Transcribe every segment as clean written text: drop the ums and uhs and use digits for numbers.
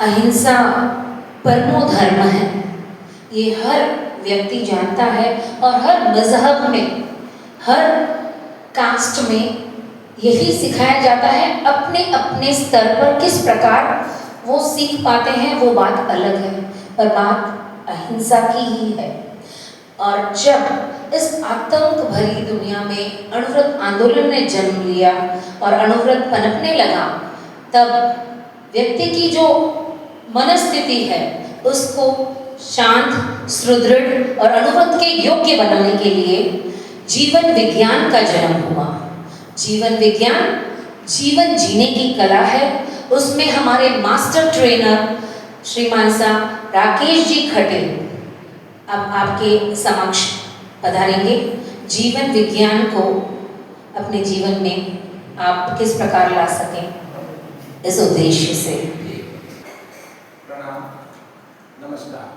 अहिंसा परमो धर्म है, ये हर व्यक्ति जानता है और हर मजहब में, हर कास्ट में यही सिखाया जाता है। अपने अपने स्तर पर किस प्रकार वो सीख पाते हैं वो बात अलग है, पर बात अहिंसा की ही है। और जब इस आतंक भरी दुनिया में अणुव्रत आंदोलन ने जन्म लिया और अणुव्रत पनपने लगा, तब व्यक्ति की जो मनस्थिति है उसको शांत, सुदृढ़ और अणुव्रत के योग्य बनाने के लिए जीवन विज्ञान का जन्म हुआ। जीवन विज्ञान जीवन जीने की कला है। उसमें हमारे मास्टर ट्रेनर श्रीमान साहब राकेश जी खटेड अब आपके समक्ष पधारेंगे। जीवन विज्ञान को अपने जीवन में आप किस प्रकार ला सकें, इस उद्देश्य से। प्रणाम, नमस्कार।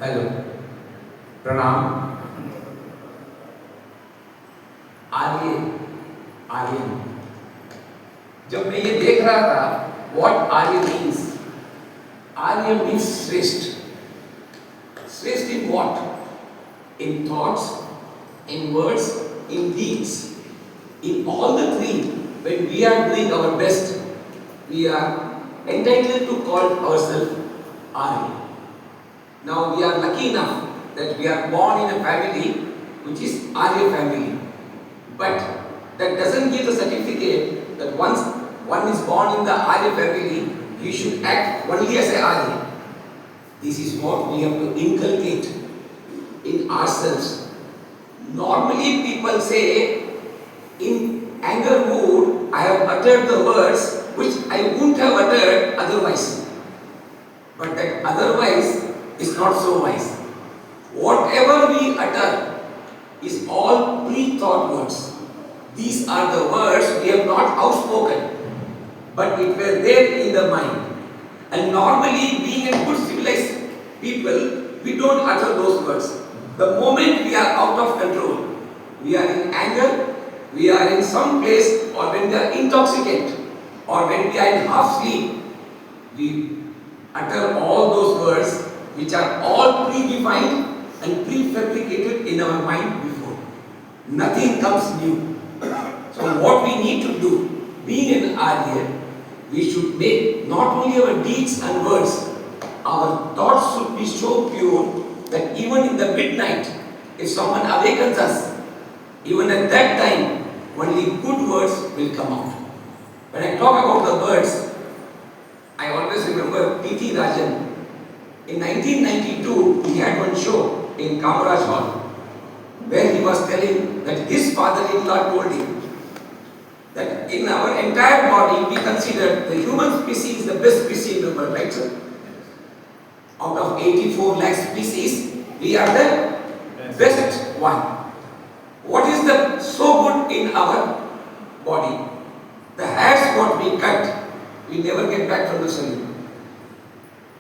हेलो, प्रणाम। आर्यन, जब मैं ये देख रहा था what Arya means, Arya means श्रेष्ठ। श्रेष्ठ in what? In thoughts, in words, in deeds, in all the three. When we are doing our best, we are entitled to call ourselves Arya. Now we are lucky enough that we are born in a family which is Arya family, but that doesn't give the certificate that once one is born in the Arya family, you should act only as a Arya. This is what we have to inculcate in ourselves. Normally people say, in anger mood, I have uttered the words which I wouldn't have uttered otherwise. But that otherwise is not so wise. Whatever we utter is all pre-thought words. These are the words we have not outspoken, but it were there in the mind. And normally, being a good civilized people, we don't utter those words. The moment we are out of control, we are in anger, we are in some place, or when we are intoxicant, or when we are in half sleep, we utter all those words which are all predefined and prefabricated in our mind before. Nothing comes new. So what we need to do, being an Arya, we should make not only our deeds and words, our thoughts should be so pure that even in the midnight, if someone awakens us, even at that time, only good words will come out. When I talk about the words, I always remember P.T. Rajan. In 1992, he had one show in Kamaraj Hall, where he was telling that his father-in-law told him that in our entire body, we consider the human species the best species in the world, right, sir? Out of 84 lakh species, we are the best one. What is the so good in our body? The hairs what we cut, we never get back from the cell.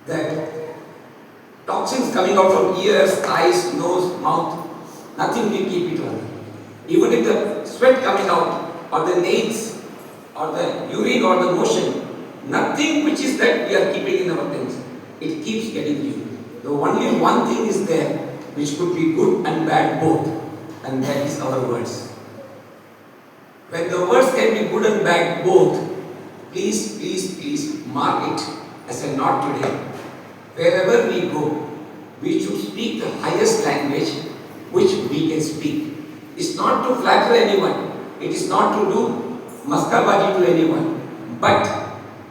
The toxins coming out from ears, eyes, nose, mouth, nothing we keep it on. Even if the sweat coming out, or the nails, or the urine, or the motion, nothing which is that we are keeping in our things. It keeps getting you. The only one thing is there which could be good and bad both, and that is our words. When the words can be good and bad both, please mark it as a not today. Wherever we go, we should speak the highest language which we can speak. It's not to flatter anyone, it is not to do maskabaji to anyone, but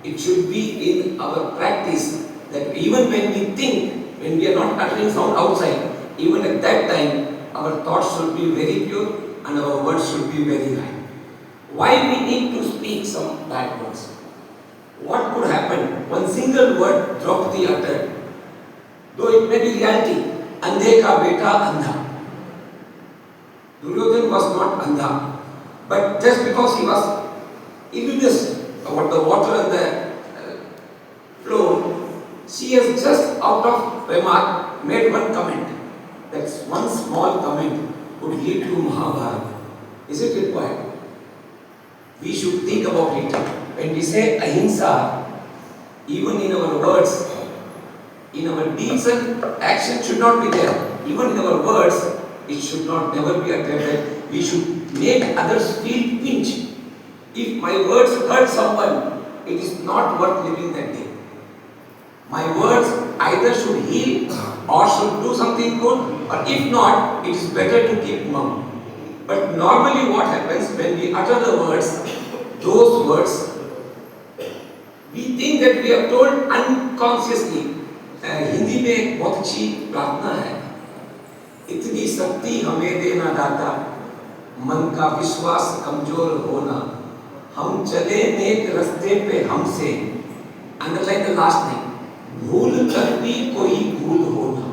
it should be in our practice that even when we think, when we are not uttering sound outside, even at that time, our thoughts should be very pure and our words should be very right. Why we need to speak some bad words? What could happen? One single word dropped the uttered, though it may be reality. Andhe ka beta andha. Duryodhan was not andha, but just because he was oblivious about the water and the flow, she has just out of remark made one comment. That's one small comment could lead to Mahabharata. Is it required? We should think about it. When we say ahimsa, even in our words, in our deeds and actions should not be there. Even in our words, it should not never be attempted. We should make others feel pinch. If my words hurt someone, it is not worth living that day. My words either should heal or should do something good, or if not, it is better to keep mum. But normally what happens when we utter the words, those words, we think that we have told unconsciously. Hindi में एक बहुत अच्छी प्रार्थना है, इतनी शक्ति हमें देना दाता, मन का विश्वास कमजोर होना, हम चले नेक रास्ते पे हमसे, underline the last line, भूल कर भी कोई भूल होना.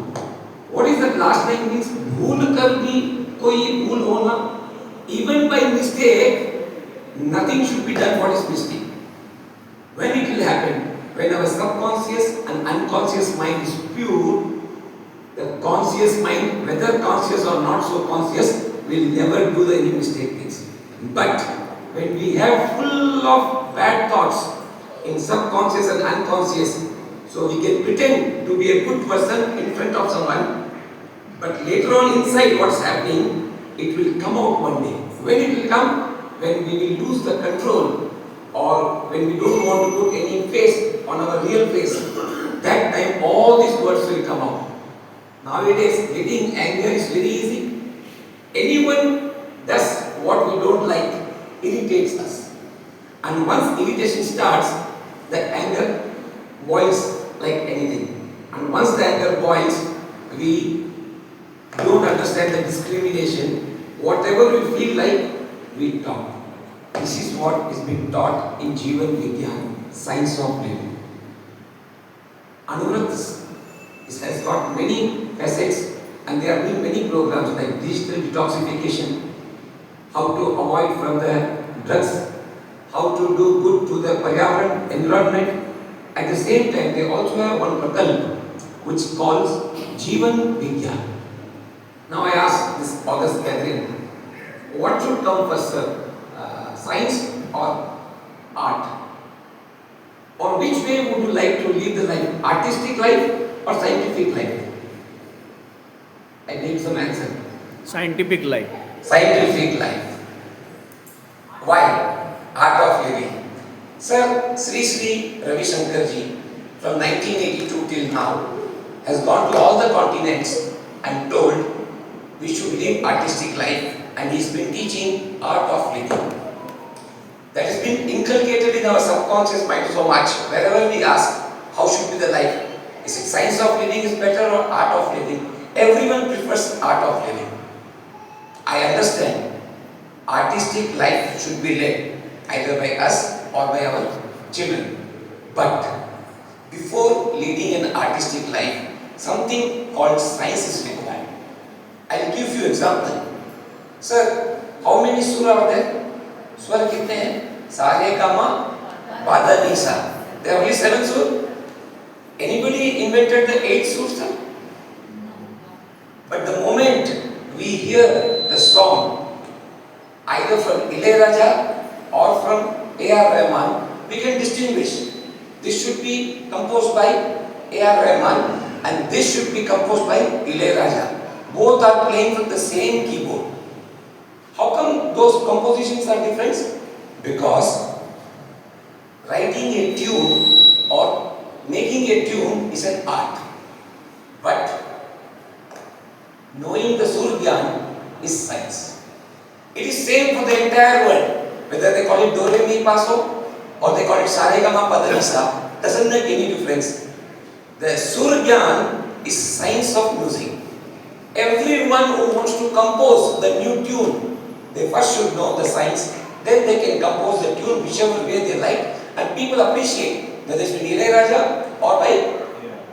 What is that last line means? भूल कर भी कोई भूल होना. Even by mistake, nothing should be done what is mistake. When it will happen? When our subconscious and unconscious mind is pure, the conscious mind, whether conscious or not so conscious, will never do any mistake things. But when we have full of bad thoughts in subconscious and unconscious, so we can pretend to be a good person in front of someone, but later on inside what's happening, it will come out one day. When it will come? When we will lose the control, or when we don't want to put any face on our real face, that time all these words will come out. Nowadays, getting anger is very easy. Anyone does what we don't like, irritates us. And once irritation starts, the anger boils like anything. And once the anger boils, we don't understand the discrimination. Whatever we feel like, we talk. This is what is being taught in Jivan Vigyan, science of living. Anuvratas, it has got many facets, and there are many programs like digital detoxification, how to avoid from the drugs, how to do good to the Paryavaran environment. At the same time, they also have one prakalp which calls Jivan Vigyan. Now I ask this august gathering, what should come first, sir? Science or art? Or which way would you like to live the life? Artistic life or scientific life? I need some answer. Scientific life. Scientific life. Why? Art of living. Sir, Sri Sri Ravi Shankar ji from 1982 till now has gone to all the continents and told we should live artistic life, and he's been teaching art of living. That has been inculcated in our subconscious mind so much. Wherever we ask, how should be the life? Is it science of living is better or art of living? Everyone prefers art of living. I understand. Artistic life should be led either by us or by our children. But before leading an artistic life, something called science is required. I'll give you example. Sir, how many surah are there? स्वर कितने हैं? सारे gamma बाधा निसा. There are only 7 sur. Anybody invented the 8 sur, sir? But the moment we hear the song, either from Ilayaraja or from A.R. Rahman, we can distinguish. This should be composed by A.R. Rahman and this should be composed by Ilayaraja. Both are playing from the same keyboard. How come those compositions are different? Because writing a tune or making a tune is an art. But knowing the Surgyan is science. It is same for the entire world. Whether they call it Do Re Mi Fa So or they call it Sa Re Ga Ma Pa Da Ni Sa, doesn't make any difference. The Surgyan is science of music. Everyone who wants to compose the new tune, they first should know the science, then they can compose the tune whichever way they like, and people appreciate whether it's been Ilayaraja or by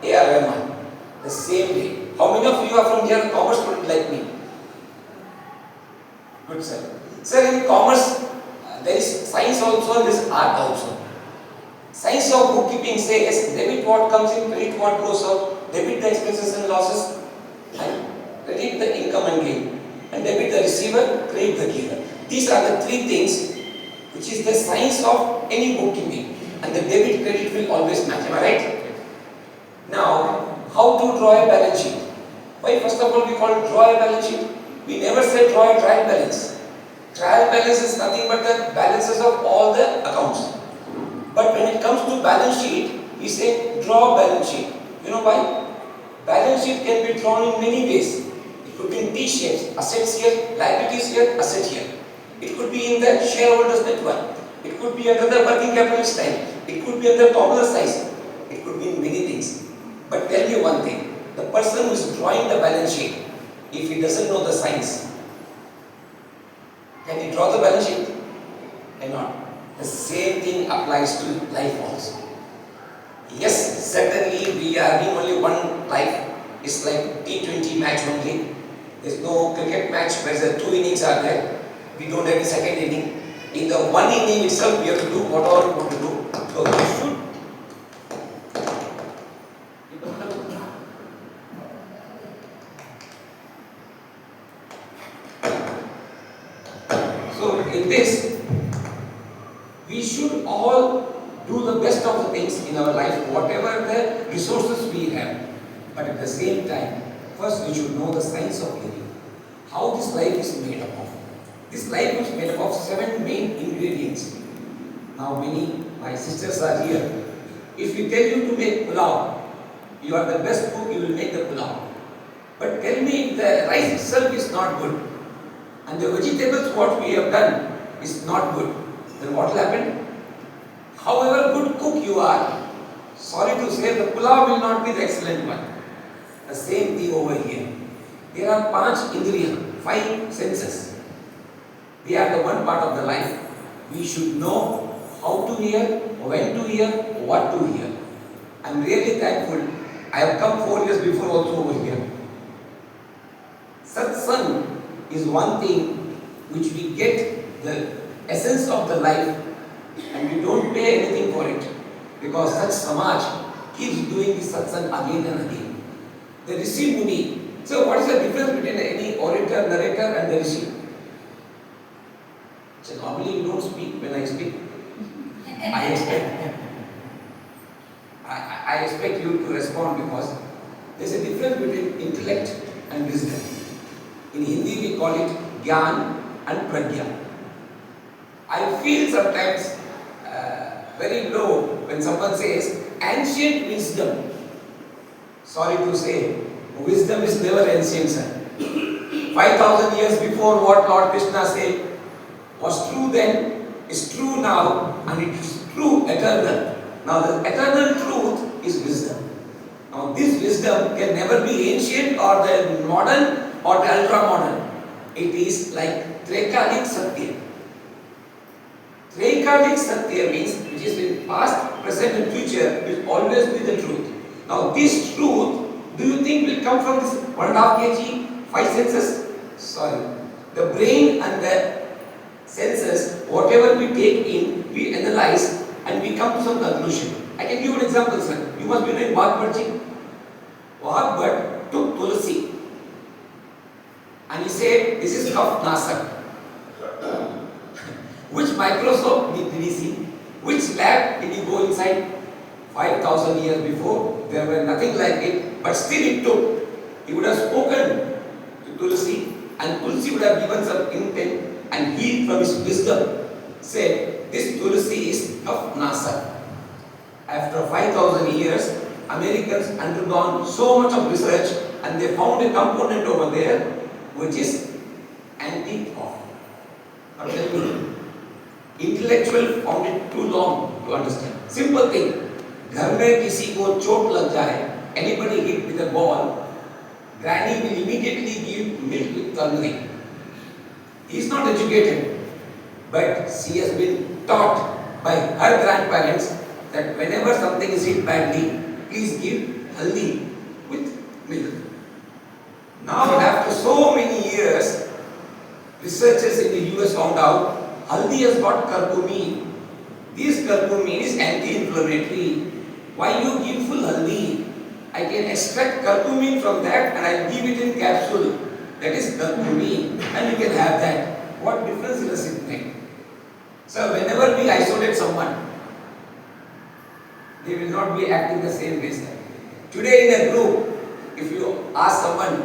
A.R. Rahman. The same way. How many of you are from here, commerce student like me? Good, sir. Sir, in commerce, there is science also and there is art also. Science of bookkeeping says debit what comes in, credit what goes out, debit the expenses and losses, and credit the income and gain, and debit the receiver, credit the giver. These are the three things which is the science of any bookkeeping, and the debit credit will always match. Am I right? Now, how to draw a balance sheet? Why first of all we call it draw a balance sheet? We never said draw a trial balance. Trial balance is nothing but the balances of all the accounts. But when it comes to balance sheet, we say draw balance sheet. You know why? Balance sheet can be drawn in many ways. It could be in T shapes, assets here, liabilities here, asset here. It could be in the shareholders network. It could be under the working capital style. It could be under tabular size. It could be in many things. But tell me one thing, the person who is drawing the balance sheet, if he doesn't know the science, can he draw the balance sheet? Cannot. The same thing applies to life also. Yes, certainly we are having only one life. It's like T20 match only. There's no cricket match where the two innings are there. We don't have the second inning. In the one inning itself, we have to do whatever we want to do. So we should. So in this, we should all do the best of the things in our life, whatever the resources we have. But at the same time, first we should know the science of living. How this life is made up of. This life is made up of 7 main ingredients. Now my sisters are here. If we tell you to make pulao, you are the best cook, you will make the pulao. But tell me if the rice itself is not good, and the vegetables what we have done is not good, then what will happen? However good cook you are, sorry to say, the pulao will not be the excellent one. The same thing over here. There are 5 indriya, 5 senses. They are the one part of the life. We should know how to hear, when to hear, what to hear. I am really thankful. I have come 4 years before also over here. Satsang is one thing which we get the essence of the life, and we don't pay anything for it, because such Samaj keeps doing this satsang again and again. The Rishi Muni. So what is the difference between any orator, narrator and the Rishi? So normally you don't speak when I speak. I expect you to respond, because there is a difference between intellect and wisdom. In Hindi we call it Gyan and Pragya. I feel sometimes very low when someone says ancient wisdom. Sorry to say, wisdom is never ancient, sir. 5,000 years before, what Lord Krishna said was true then, is true now, and it is true eternal. Now the eternal truth is wisdom. Now this wisdom can never be ancient or the modern or the ultra modern. It is like Trekalic Satya. Trekalic Satya means which is in past, present and future will always be the truth. Now this truth, do you think will come from this 1.5 kg, 5 senses? Sorry. The brain and the senses, whatever we take in, we analyze and we come to some conclusion. I can give you an example, sir. You must be doing Bhagavad. Bhagavad took Tulsi and he said, this is Kaf Nasak. Which microscope did he see? Which lab did he go inside? 5,000 years before, there were nothing like it, but still it took. He would have spoken to Tulsi, and Tulsi would have given some intent, and he from his wisdom said, this Tulsi is of NASA. After 5,000 years, Americans undergone so much of research, and they found a component over there which is anti-cough. I'm telling you, intellectual found it too long to understand. Simple thing. घर में किसी को चोट लग जाए, anybody hit with a ball, granny will immediately give milk with turmeric. He is not educated, but she has been taught by her grandparents that whenever something is hit badly, please give haldi with milk. Now after so many years, researchers in the US found out haldi has got curcumin. This curcumin is anti-inflammatory. Why you give full haldi? I can extract curcumin from that and I give it in capsule. That is curcumin, and you can have that. difference in a sick mind. So whenever we isolate someone, they will not be acting the same way. Today in a group, if you ask someone,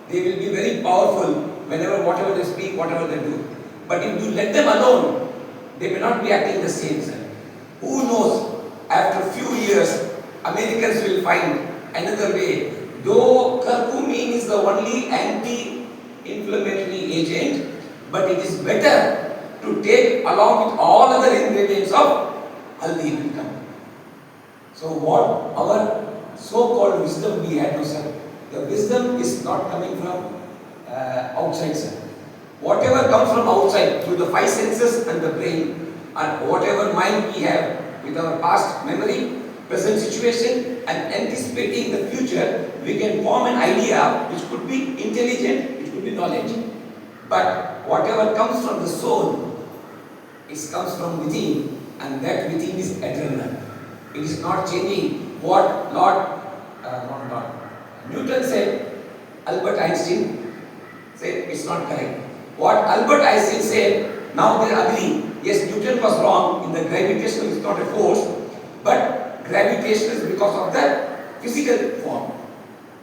they will be very powerful whenever whatever they speak, whatever they do. But if you let them alone, they may not be acting the same. Who knows? After a few years, Americans will find another way. Though curcumin is the only anti-inflammatory agent, but it is better to take along with all other ingredients of haldi will come. So what our so-called wisdom we had to say, the wisdom is not coming from outside, sir. Whatever comes from outside through the five senses and the brain, and whatever mind we have with our past memory, present situation and anticipating the future, we can form an idea which could be intelligent, which could be knowledge. But whatever comes from the soul, it comes from within, and that within is eternal. It is not changing. What Newton said, Albert Einstein said it's not correct. What Albert Einstein said, now they agree. Yes, Newton was wrong in the gravitational is not a force, but gravitation is because of the physical form.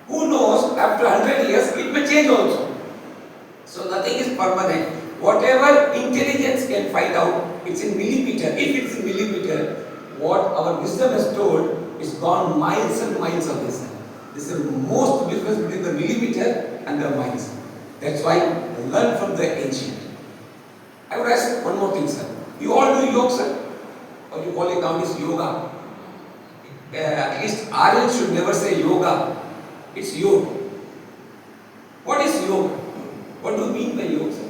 Who knows, after 100 years it may change also. So nothing is permanent. Whatever intelligence can find out, it's in millimeter. If it's in millimeter, what our wisdom has told is gone miles and miles of this. This is the most difference between the millimeter and the miles. That's why learn from the ancient. I would ask one more thing, sir. You all do yoga, sir? Or you call it nowadays yoga? At least Aryan should never say yoga. It's yoga. What is yoga? What do you mean by yoga, sir?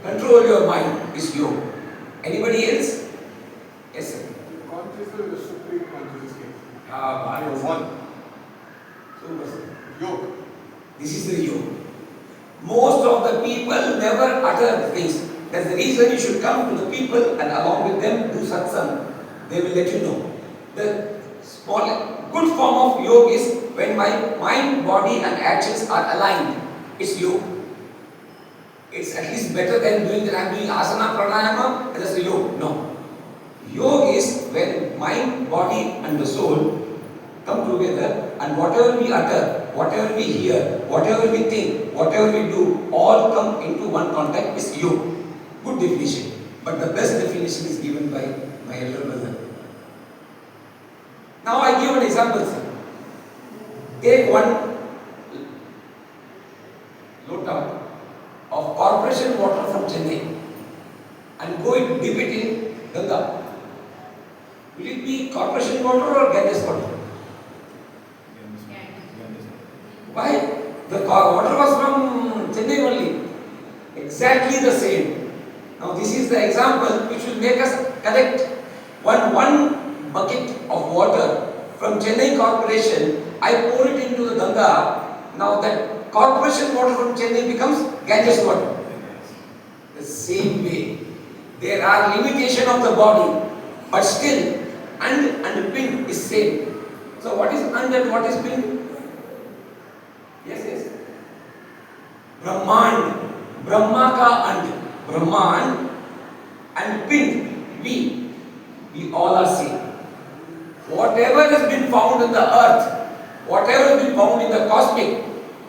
Control your mind is yoga. Anybody else? Yes, sir. Consciousness is the supreme consciousness state. You're One. Super, sir. Yoga. This is the yoga. Most of the people never utter things. That's the reason you should come to the people and along with them do satsang. They will let you know. The small, good form of yoga is when my mind, body and actions are aligned. It's yoga. It's at least better than doing that I'm doing asana, pranayama, and that's yoga. No. Yoga is when mind, body and the soul come together and whatever we utter, whatever we hear, whatever we think, whatever we do, all come into one contact is yoga. Good definition. But the best definition is given by my elder brother. Now I give an example, sir. Take one lota of corporation water from Chennai and go and dip it in Ganga. Will it be corporation water or Ganges water? Why? The water was from Chennai only. Exactly the same. Now this is the example which will make us correct. One bucket of water from Chennai corporation, I pour it into the Ganga. Now that corporation water from Chennai becomes Ganges water. The same way. There are limitation of the body, but still and pin is same. So what is and what is pin? Yes. Brahman, Brahma ka and Brahman and pin, we all are same. Whatever has been found in the earth, whatever has been found in the cosmic,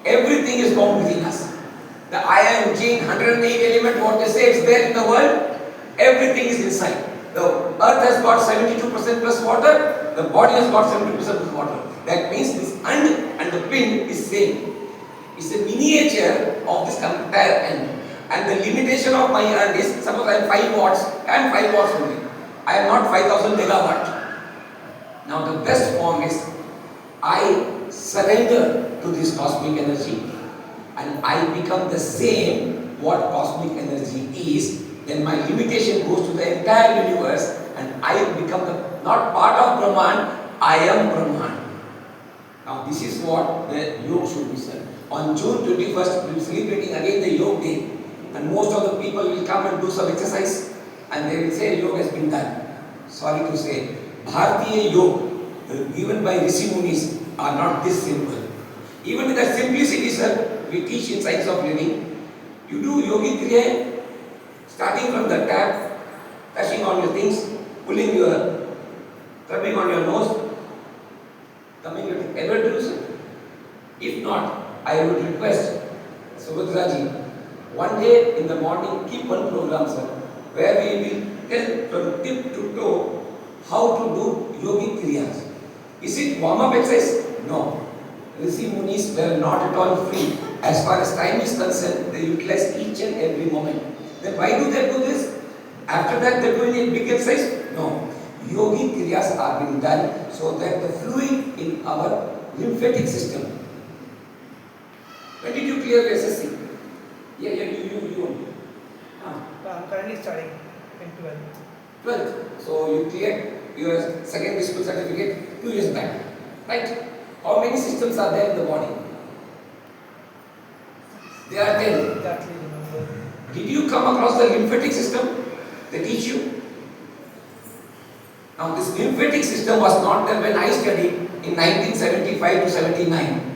everything is found within us. The iron, zinc, 108 element, what they say is there in the world, everything is inside. The earth has got 72% plus water, the body has got 70% plus water. That means this and the pin is same. It's a miniature of this entire end. And the limitation of my end is, suppose I am 5 watts, I am 5 watts only. I am not 5000 megawatt. Now the best form is, I surrender to this cosmic energy and I become the same what cosmic energy is. Then my limitation goes to the entire universe and I become not part of Brahman, I am Brahman. Now this is what the yoga should be said. On June 21st, we will be celebrating again the yoga day, and most of the people will come and do some exercise and they will say yoga has been done. Sorry to say, Bharatiya yoga given by Rishi Munis are not this simple. Even in that simplicity, sir, we teach in Science of Living, You do yogic kriya, starting from the tap, touching on your things, pulling your, rubbing on your nose, coming to ever do so? If not, I would request Subhadraji, one day in the morning, keep one program, sir, where we will tell from tip to toe how to do yogic kriyas. Is it warm-up exercise? No. Rishi Munis were not at all free. As far as time is concerned, they utilize each and every moment. Then why do they do this? After that, they do any big exercise? No. Yogic kriyas are being done so that the fluid in our lymphatic system. When did you clear your SSC? Yeah, you. I'm currently studying in 12th. 12th. So you cleared your secondary school certificate 2 years back, right? How many systems are there in the body? There are 10. Exactly remember. Did you come across the lymphatic system? They teach you. Now this lymphatic system was not there when I studied in 1975 to 79.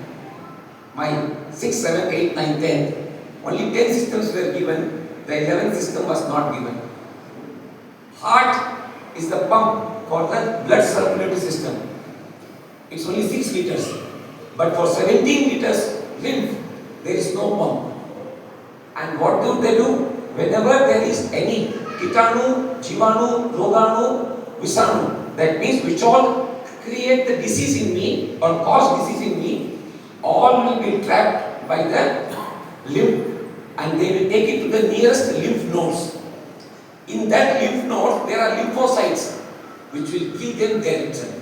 My 6, 7, 8, 9, 10. Only 10 systems were given. The 11th system was not given. Heart is the pump for the blood circulatory system. It's only 6 liters. But for 17 liters lymph, there is no pump. And what do they do? Whenever there is any Kitanu, Jivanu, Roganu, Visanu, that means which all create the disease in me or cause disease in me, all will be trapped by the lymph and they will take it to the nearest lymph nodes. In that lymph node, there are lymphocytes which will kill them there itself.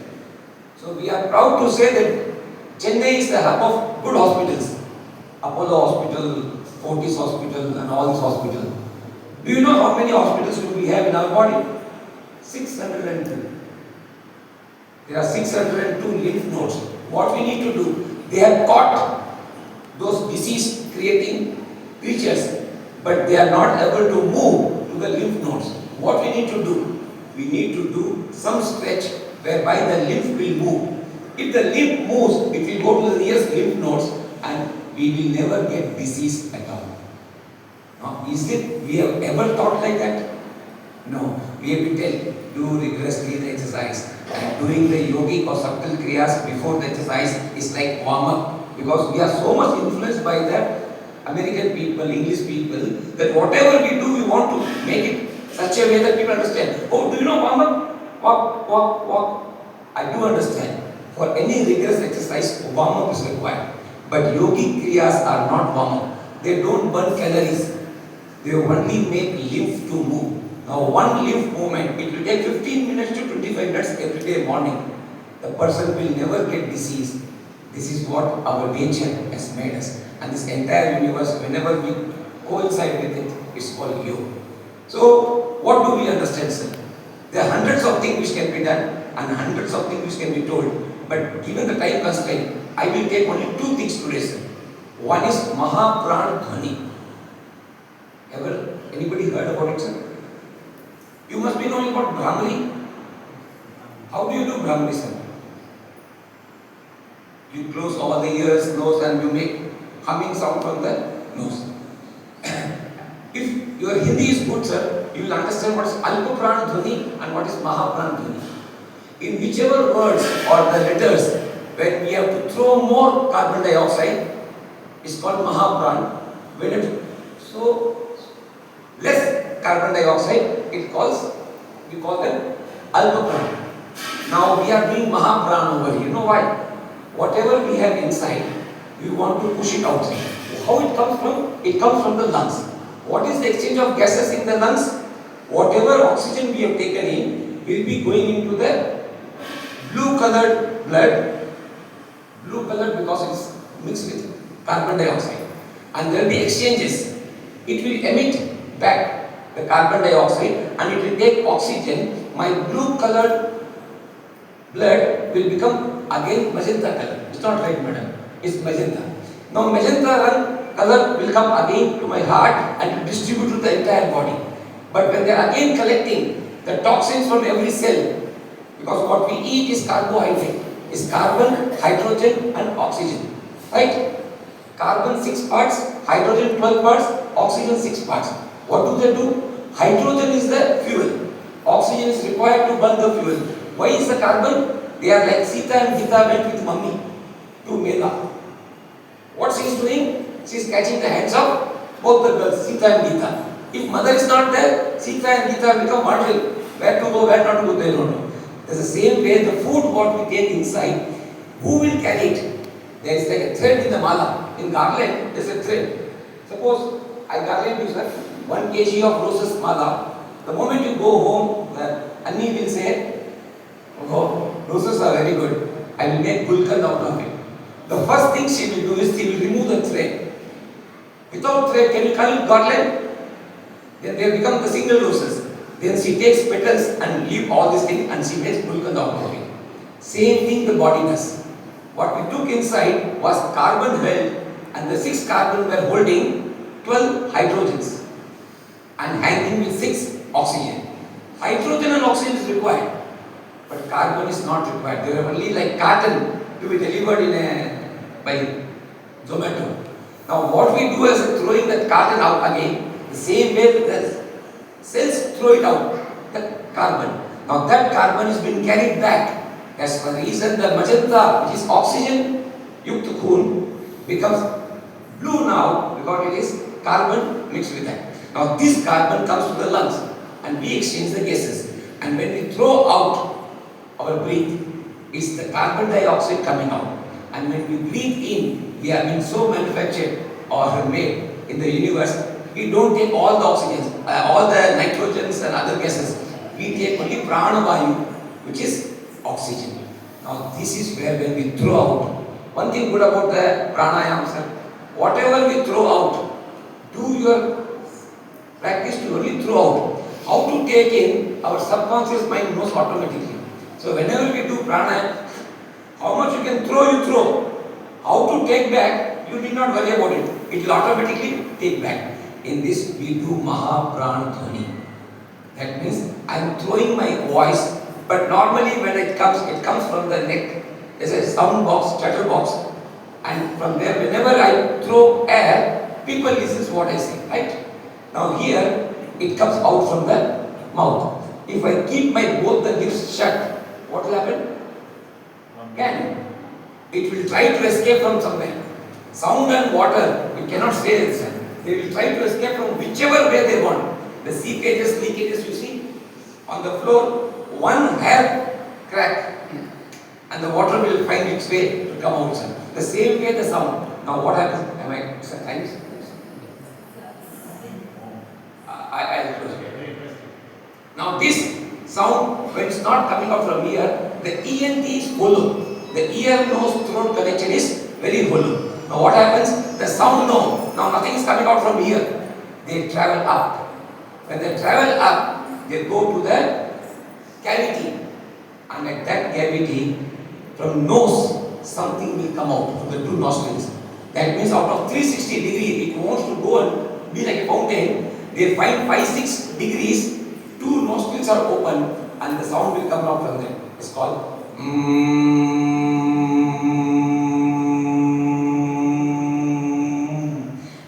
So we are proud to say that Chennai is the hub of good hospitals. Apollo Hospital, Fortis Hospital and all these hospitals. Do you know how many hospitals do we have in our body? 602. There are 602 lymph nodes. What we need to do? They have caught those disease creating creatures, but they are not able to move to the lymph nodes. What we need to do? We need to do some stretch whereby the lymph will move. If the lymph moves, it will go to the nearest lymph nodes and we will never get disease at all. Now, is it we have ever thought like that? No. We have been told, do rigorously the exercise. And doing the yogic or subtle kriyas before the exercise is like warm-up. Because we are so much influenced by that American people, English people, that whatever we do, we want to make it such a way that people understand. Oh, do you know warm-up? Walk. I do understand. For any rigorous exercise, warm-up is required. But yogic kriyas are not warm-up. They don't burn calories. They only make lymph to move. Now one lymph movement, it will take 15 minutes to 25 minutes every day morning. The person will never get disease. This is what our nature has made us. And this entire universe, whenever we coincide with it, it's called yoga. So, what do we understand, sir? There are hundreds of things which can be done and hundreds of things which can be told. But given the time constraint, I will take only 2 things today, sir. One is Mahapran Dhani. Ever anybody heard about it, sir? You must be knowing about Brahmari. How do you do Brahmari, sir? You close all the ears, nose, and you make humming sound from the nose. If your Hindi is good, sir, you will understand what is Alpapran Dhani and what is Mahapran Dhani. In whichever words or the letters, when we have to throw more carbon dioxide, it's called Mahapran. When it so less carbon dioxide, we call them Alpapran. Now we are doing Mahapran over here. You know why? Whatever we have inside, we want to push it outside. How it comes from? It comes from the lungs. What is the exchange of gases in the lungs? Whatever oxygen we have taken in will be going into the blue colored blood. Blue colored because it is mixed with carbon dioxide. And there will be exchanges. It will emit back the carbon dioxide and it will take oxygen. My blue colored blood will become again magenta color. It's not red, madam. It's magenta. Now magenta color will come again to my heart and will distribute to the entire body. But when they are again collecting the toxins from every cell, because what we eat is carbohydrate, is carbon, hydrogen and oxygen. Right? Carbon 6 parts, hydrogen 12 parts, oxygen 6 parts. What do? Hydrogen is the fuel. Oxygen is required to burn the fuel. Why is the carbon? They are like Sita and Gita went with mummy to Mela. What she is doing? She is catching the hands of both the girls, Sita and Gita. If mother is not there, Sita and Gita become wondering where to go, where not to go, they don't know. There's the same way the food what we take inside, who will carry it? There is like a thread in the mala. In garland, there is a thread. Suppose I garland you, sir, 1 kg of roses mala. The moment you go home, Annie will say, oh, roses are very good. I will make gulkand out of it. The first thing she will do is she will remove the thread. Without thread, can you call it garland? Then they become the single roses. Then she takes petals and leave all these things and she makes gulkand out of it. Same thing the body does. What we took inside was carbon held and the 6 carbon were holding 12 hydrogens and hanging with 6 oxygen. Hydrogen and oxygen is required, but carbon is not required. They are only like carton to be delivered by Zomato. Now what we do is throwing that carton out again, the same way the cells throw it out, the carbon. Now that carbon is being carried back. As for reason the magenta, which is oxygen, yukta khun, becomes blue now because it is carbon mixed with that. Now this carbon comes to the lungs and we exchange the gases. And when we throw out our breath, it's the carbon dioxide coming out. And when we breathe in, we have been so manufactured or made in the universe, we don't take all the oxygens, all the nitrogens and other gases. We take only prana vayu, which is oxygen. Now this is where when we throw out, one thing good about the pranayama, sir, whatever we throw out, do your practice to only throw out. How to take in, our subconscious mind knows automatically. So whenever we do pranayama, how much you can throw, you throw. How to take back, you need not worry about it. It will automatically take back. In this we do Mahapranadhwani. That means I am throwing my voice. But normally when it comes from the neck. There's a sound box, chatter box, and from there whenever I throw air, people listen to what I say, right? Now here it comes out from the mouth. If I keep my both the lips shut, what will happen? It will try to escape from somewhere. Sound and water, we cannot say this. They will try to escape from whichever way they want. The seepages, leakages, you see, on the floor. One hair crack and the water will find its way to come outside. The same way the sound. Now what happens? Am I sometimes? I'll close it. Now this sound, when it's not coming out from here, the ENT is hollow. The ear, nose, throat connection is very hollow. Now what happens? The sound, no. Now nothing is coming out from here. They travel up. When they travel up, they go to the cavity, and at that cavity, from nose, something will come out from the 2 nostrils. That means out of 360 degrees, it wants to go and be like a fountain. They find 5-6 degrees, 2 nostrils are open, and the sound will come out from them. It's called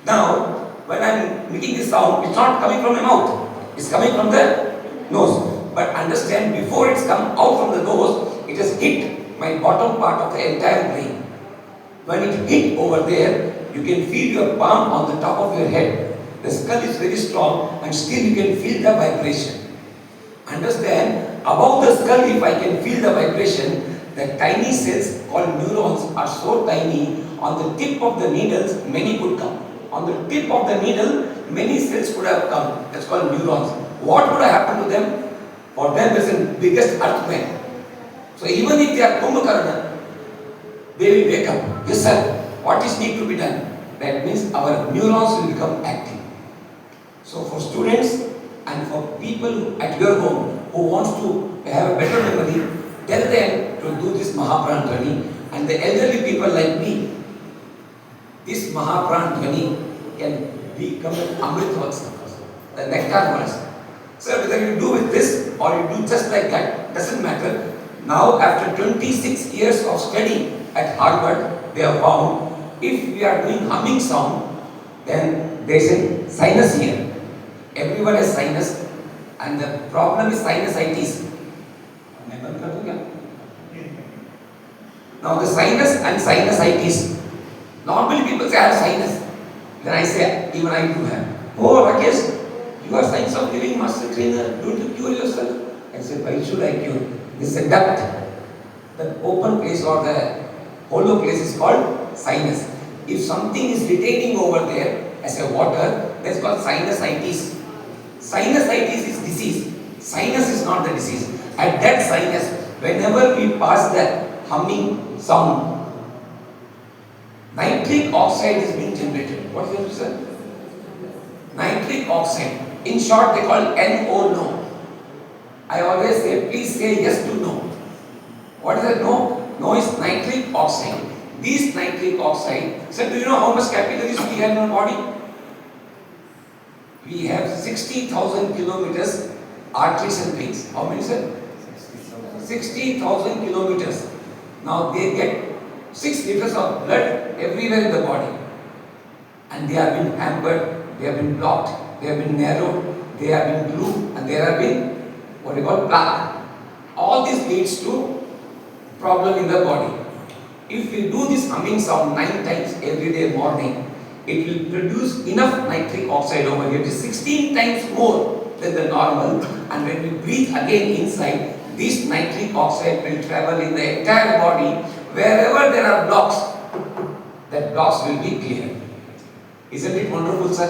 Now, when I'm making this sound, it's not coming from my mouth. It's coming from the nose. But understand, before it's come out from the nose, it has hit my bottom part of the entire brain. When it hit over there, you can feel your palm on the top of your head. The skull is very strong and still you can feel the vibration. Understand, above the skull, if I can feel the vibration, the tiny cells called neurons are so tiny, on the tip of the needles, many could come. On the tip of the needle, many cells could have come. That's called neurons. What would have happened to them? For them, there is the biggest earthquake. So even if they are Kumbhakarna, they will wake up. Yes, sir. What is need to be done? That means our neurons will become active. So for students and for people at your home who wants to have a better memory, tell them to do this Mahapranadhwani. And the elderly people like me, this Mahapranadhwani can become an Amrit Vatsa, the nectar verse. Sir, whether you do with this or you do just like that, doesn't matter. Now, after 26 years of study at Harvard, they have found If we are doing humming sound, then there is a sinus here. Everyone has sinus, and the problem is sinusitis. Now the sinus and sinusitis. Normally people say I have sinus. Then I say, even I do have. Oh, Rakesh, you are science of living master trainer. Don't you cure yourself? I said, why should I cure? This is a duct. The open place or the hollow place is called sinus. If something is retaining over there as a water, that's called sinusitis. Sinusitis is disease. Sinus is not the disease. At that sinus, whenever we pass the humming sound, nitric oxide is being generated. What is the result? Nitric oxide. In short, they call NO, no. I always say, please say yes to no. What is that no? No is nitric oxide. This nitric oxide, sir, do you know how much capillaries we have in our body? We have 60,000 kilometers arteries and veins. How many, sir? 60,000 kilometers. Now they get 6 liters of blood everywhere in the body. And they have been hampered, they have been blocked, they have been narrowed, they have been glued, and there have been what we call plaque. All this leads to problem in the body. If we do this humming sound 9 times every day morning, it will produce enough nitric oxide over here. It is 16 times more than the normal. And when we breathe again inside, this nitric oxide will travel in the entire body. Wherever there are blocks, that blocks will be clear. Isn't it wonderful, sir?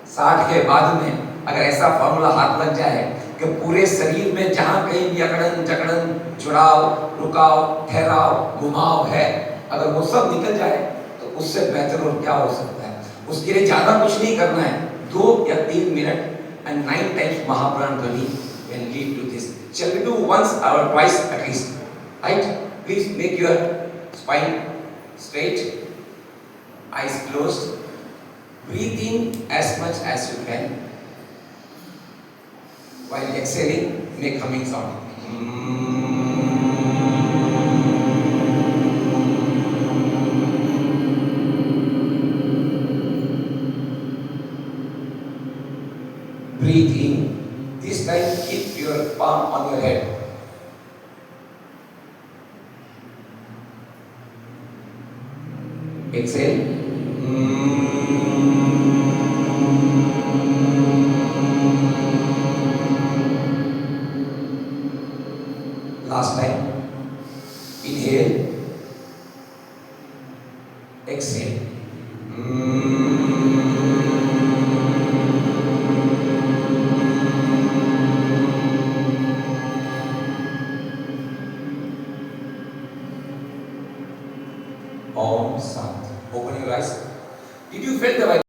60 के बाद में अगर ऐसा formula हाथ लग जाए कि पूरे शरीर में जहाँ कहीं भी अकड़न जकड़न जुड़ाव रुकाव ठहराव घुमाव है, अगर वो सब निकल जाए तो उससे बेहतर और क्या हो सकता है? उसके लिए ज़्यादा कुछ नहीं करना है, 2 या 3 मिनट and 9 times महाप्राण ध्वनि can lead to this. Shall we do once or twice at least? Right? Please make your spine straight, eyes closed. Breathe in as much as you can. While exhaling, make humming sound. Breathe in. This time keep your palm on your head. Exhale. Last time. Inhale. Exhale. Om Shanti. Open your eyes. Did you feel the vibration?